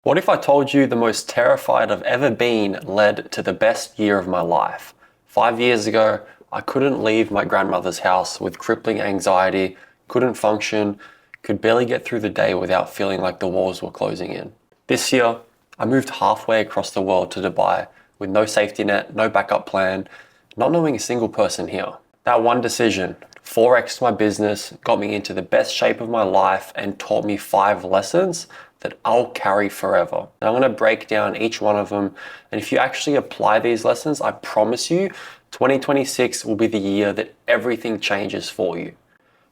What if I told you the most terrified I've ever been led to the best year of my life? 5 years ago, I couldn't leave my grandmother's house with crippling anxiety, couldn't function, could barely get through the day without feeling like the walls were closing in. This year, I moved halfway across the world to Dubai with no safety net, no backup plan, not knowing a single person here. That one decision 4x'd my business, got me into the best shape of my life, and taught me 5 lessons that I'll carry forever. And I'm going to break down each one of them. And if you actually apply these lessons, I promise you, 2026 will be the year that everything changes for you.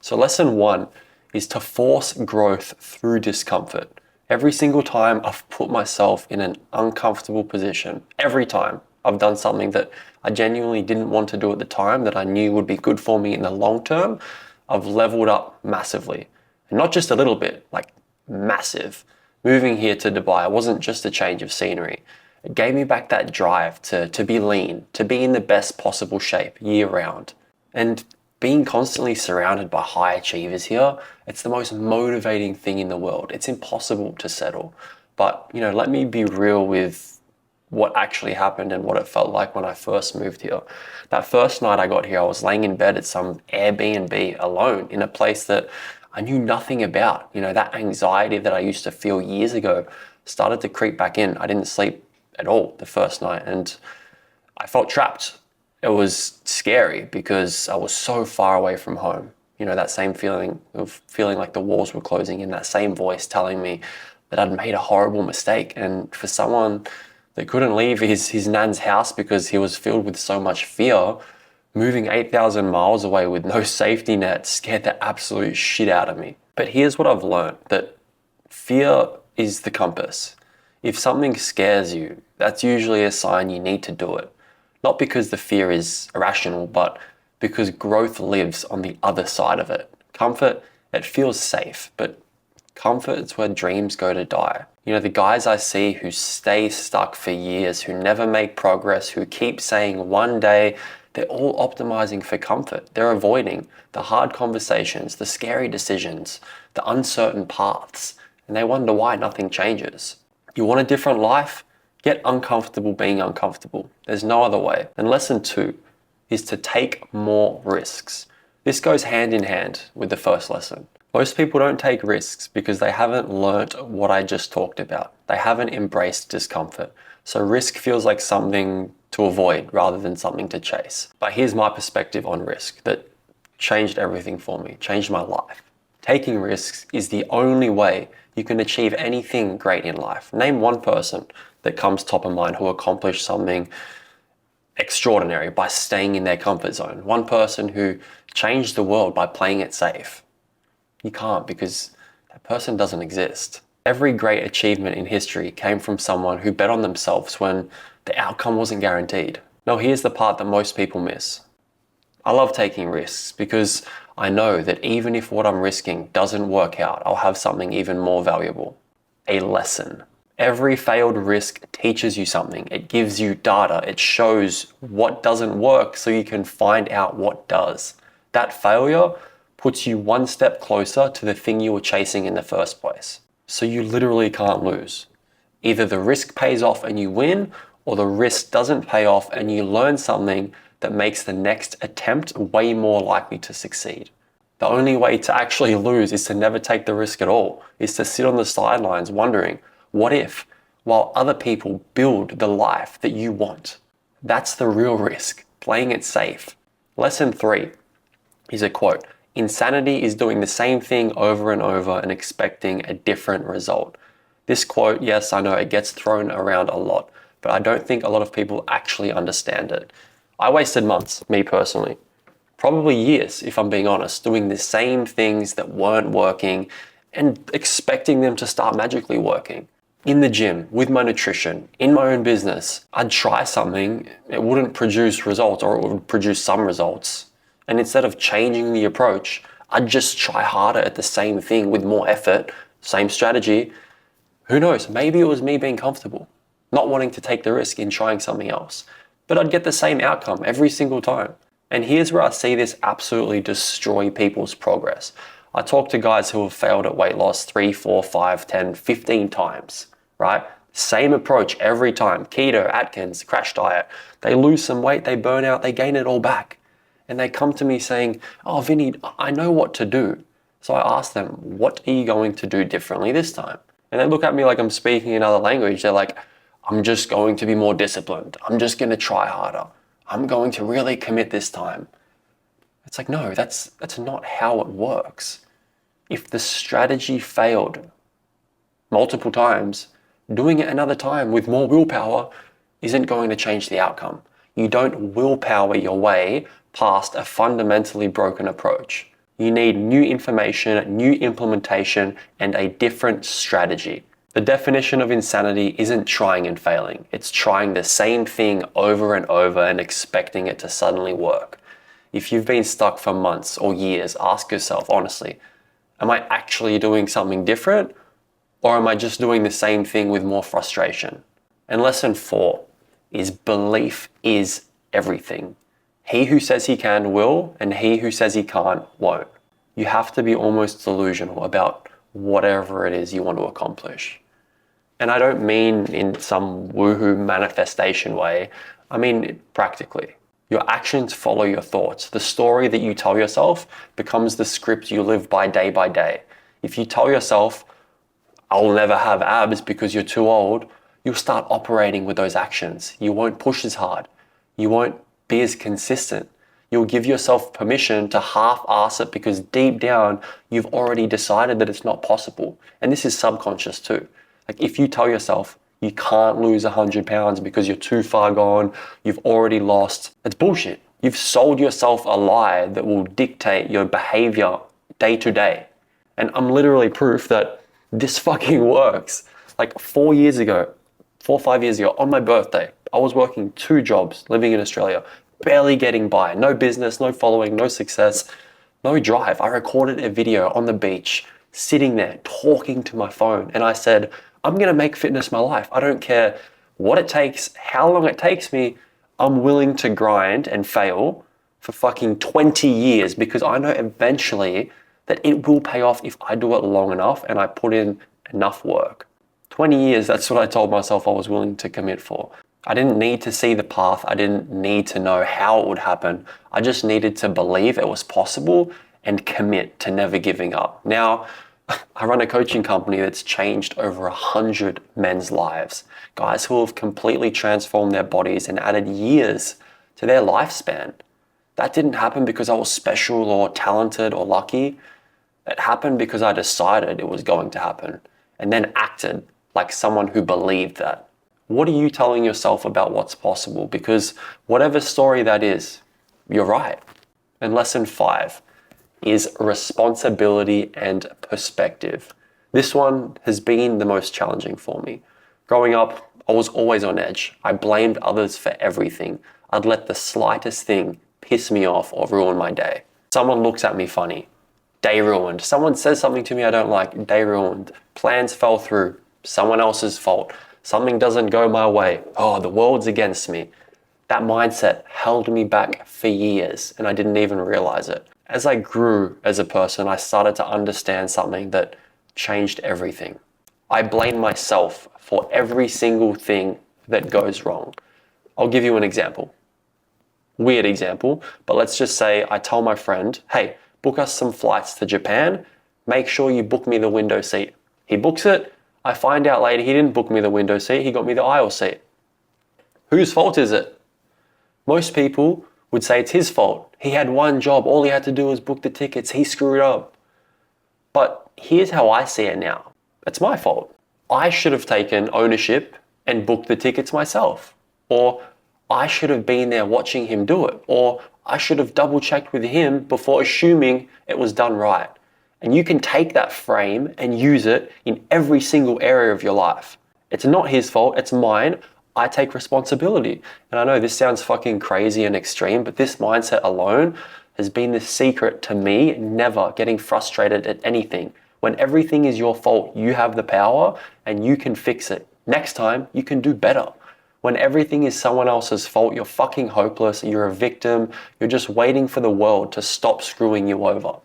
So lesson one is to force growth through discomfort. Every single time I've put myself in an uncomfortable position, every time I've done something that I genuinely didn't want to do at the time that I knew would be good for me in the long term, I've leveled up massively. And not just a little bit, like massive. Moving here to Dubai wasn't just a change of scenery. It gave me back that drive to be lean, to be in the best possible shape year round. And being constantly surrounded by high achievers here, it's the most motivating thing in the world. It's impossible to settle. But, let me be real with what actually happened and what it felt like when I first moved here. That first night I got here, I was laying in bed at some Airbnb alone in a place that I knew nothing about. That anxiety that I used to feel years ago started to creep back in. I didn't sleep at all the first night and I felt trapped. It was scary because I was so far away from home. That same feeling of feeling like the walls were closing in, that same voice telling me that I'd made a horrible mistake. And for someone that couldn't leave his nan's house because he was filled with so much fear, moving 8,000 miles away with no safety net scared the absolute shit out of me. But here's what I've learned, that fear is the compass. If something scares you, that's usually a sign you need to do it. Not because the fear is irrational, but because growth lives on the other side of it. Comfort, it feels safe, but comfort is where dreams go to die. The guys I see who stay stuck for years, who never make progress, who keep saying one day, they're all optimizing for comfort. They're avoiding the hard conversations, the scary decisions, the uncertain paths, and they wonder why nothing changes. You want a different life? Get uncomfortable being uncomfortable. There's no other way. And lesson two is to take more risks. This goes hand in hand with the first lesson. Most people don't take risks because they haven't learnt what I just talked about. They haven't embraced discomfort. So risk feels like something to avoid rather than something to chase. But here's my perspective on risk that changed everything for me, changed my life. Taking risks is the only way you can achieve anything great in life. Name one person that comes top of mind who accomplished something extraordinary by staying in their comfort zone. One person who changed the world by playing it safe. You can't, because that person doesn't exist. Every great achievement in history came from someone who bet on themselves when the outcome wasn't guaranteed. Now, here's the part that most people miss. I love taking risks because I know that even if what I'm risking doesn't work out, I'll have something even more valuable. A lesson. Every failed risk teaches you something. It gives you data. It shows what doesn't work so you can find out what does. That failure puts you one step closer to the thing you were chasing in the first place. So you literally can't lose. Either the risk pays off and you win, or the risk doesn't pay off and you learn something that makes the next attempt way more likely to succeed. The only way to actually lose is to never take the risk at all, is to sit on the sidelines wondering, what if, while other people build the life that you want? That's the real risk, playing it safe. Lesson three is a quote. Insanity is doing the same thing over and over and expecting a different result. This quote, yes, I know it gets thrown around a lot, but I don't think a lot of people actually understand it. I wasted months, me personally, probably years, if I'm being honest, doing the same things that weren't working and expecting them to start magically working. In the gym, with my nutrition, in my own business, I'd try something, it wouldn't produce results, or it would produce some results. And instead of changing the approach, I'd just try harder at the same thing with more effort, same strategy. Who knows, maybe it was me being comfortable, not wanting to take the risk in trying something else. But I'd get the same outcome every single time. And here's where I see this absolutely destroy people's progress. I talk to guys who have failed at weight loss 3, 4, 5, 10, 15 times. right? Same approach every time. Keto, Atkins, crash diet. They lose some weight, they burn out, they gain it all back. And they come to me saying, oh, Vinny, I know what to do. So I ask them, what are you going to do differently this time? And they look at me like I'm speaking another language. They're like, I'm just going to be more disciplined. I'm just going to try harder. I'm going to really commit this time. It's like, no, that's not how it works. If the strategy failed multiple times, doing it another time with more willpower isn't going to change the outcome. You don't willpower your way past a fundamentally broken approach. You need new information, new implementation, and a different strategy. The definition of insanity isn't trying and failing. It's trying the same thing over and over and expecting it to suddenly work. If you've been stuck for months or years, ask yourself honestly, am I actually doing something different? Or am I just doing the same thing with more frustration? And lesson 4 is belief is everything. He who says he can will, and he who says he can't won't. You have to be almost delusional about whatever it is you want to accomplish. And I don't mean in some woohoo manifestation way. I mean practically. Your actions follow your thoughts. The story that you tell yourself becomes the script you live by day. If you tell yourself, I'll never have abs because you're too old, you'll start operating with those actions. You won't push as hard. You won't be as consistent. You'll give yourself permission to half-ass it because deep down, you've already decided that it's not possible. And this is subconscious too. Like if you tell yourself you can't lose 100 pounds because you're too far gone, you've already lost, it's bullshit. You've sold yourself a lie that will dictate your behavior day to day. And I'm literally proof that this fucking works. Like 4 or 5 years ago, on my birthday, I was working 2 jobs, living in Australia, barely getting by, no business, no following, no success, no drive. I recorded a video on the beach, sitting there, talking to my phone. And I said, I'm gonna make fitness my life. I don't care what it takes, how long it takes me. I'm willing to grind and fail for fucking 20 years because I know eventually that it will pay off if I do it long enough and I put in enough work. 20 years, that's what I told myself I was willing to commit for. I didn't need to see the path. I didn't need to know how it would happen. I just needed to believe it was possible and commit to never giving up. Now, I run a coaching company that's changed over 100 men's lives. Guys who have completely transformed their bodies and added years to their lifespan. That didn't happen because I was special or talented or lucky. It happened because I decided it was going to happen and then acted like someone who believed that. What are you telling yourself about what's possible? Because whatever story that is, you're right. And lesson 5 is responsibility and perspective. This one has been the most challenging for me. Growing up, I was always on edge. I blamed others for everything. I'd let the slightest thing piss me off or ruin my day. Someone looks at me funny. Day ruined. Someone says something to me I don't like. Day ruined. Plans fell through. Someone else's fault. Something doesn't go my way. Oh, the world's against me. That mindset held me back for years and I didn't even realize it. As I grew as a person, I started to understand something that changed everything. I blame myself for every single thing that goes wrong. I'll give you an example. Weird example, but let's just say I tell my friend, hey, book us some flights to Japan. Make sure you book me the window seat. He books it. I find out later he didn't book me the window seat. He got me the aisle seat. Whose fault is it? Most people would say it's his fault. He had one job. All he had to do was book the tickets. He screwed up. But here's how I see it now. It's my fault. I should have taken ownership and booked the tickets myself. Or I should have been there watching him do it. Or I should have double checked with him before assuming it was done right. And you can take that frame and use it in every single area of your life. It's not his fault, it's mine. I take responsibility. And I know this sounds fucking crazy and extreme, but this mindset alone has been the secret to me never getting frustrated at anything. When everything is your fault, you have the power and you can fix it. Next time, you can do better. When everything is someone else's fault, you're fucking hopeless, you're a victim, you're just waiting for the world to stop screwing you over.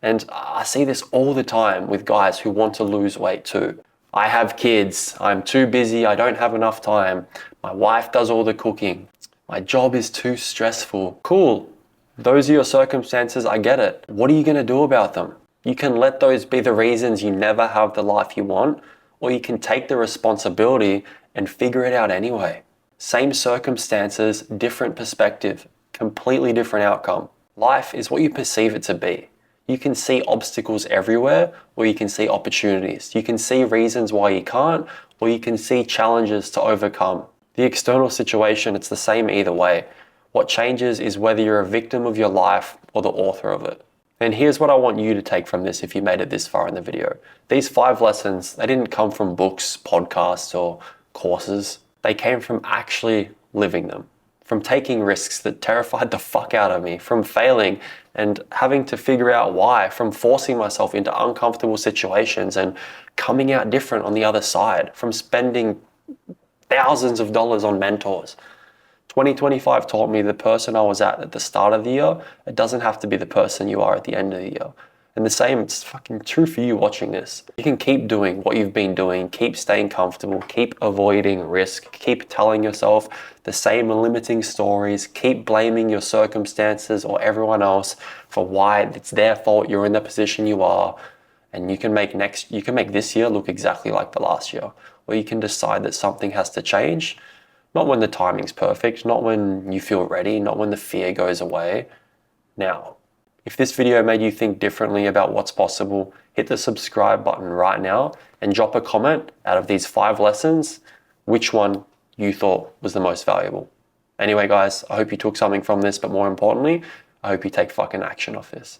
And I see this all the time with guys who want to lose weight too. I have kids. I'm too busy. I don't have enough time. My wife does all the cooking. My job is too stressful. Cool. Those are your circumstances. I get it. What are you going to do about them? You can let those be the reasons you never have the life you want, or you can take the responsibility and figure it out anyway. Same circumstances, different perspective, completely different outcome. Life is what you perceive it to be. You can see obstacles everywhere, or you can see opportunities. You can see reasons why you can't, or you can see challenges to overcome. The external situation, it's the same either way. What changes is whether you're a victim of your life or the author of it. And here's what I want you to take from this if you made it this far in the video. These 5 lessons, they didn't come from books, podcasts, or courses. They came from actually living them. From taking risks that terrified the fuck out of me, from failing and having to figure out why, from forcing myself into uncomfortable situations and coming out different on the other side, from spending thousands of dollars on mentors. 2025 taught me the person I was at the start of the year, it doesn't have to be the person you are at the end of the year. And the same, it's fucking true for you watching this. You can keep doing what you've been doing, keep staying comfortable, keep avoiding risk, keep telling yourself the same limiting stories, keep blaming your circumstances or everyone else for why it's their fault you're in the position you are. And you can make this year look exactly like the last year. Or you can decide that something has to change. Not when the timing's perfect, not when you feel ready, not when the fear goes away. Now, if this video made you think differently about what's possible, hit the subscribe button right now and drop a comment out of these 5 lessons, which one you thought was the most valuable. Anyway, guys, I hope you took something from this, but more importantly, I hope you take fucking action off this.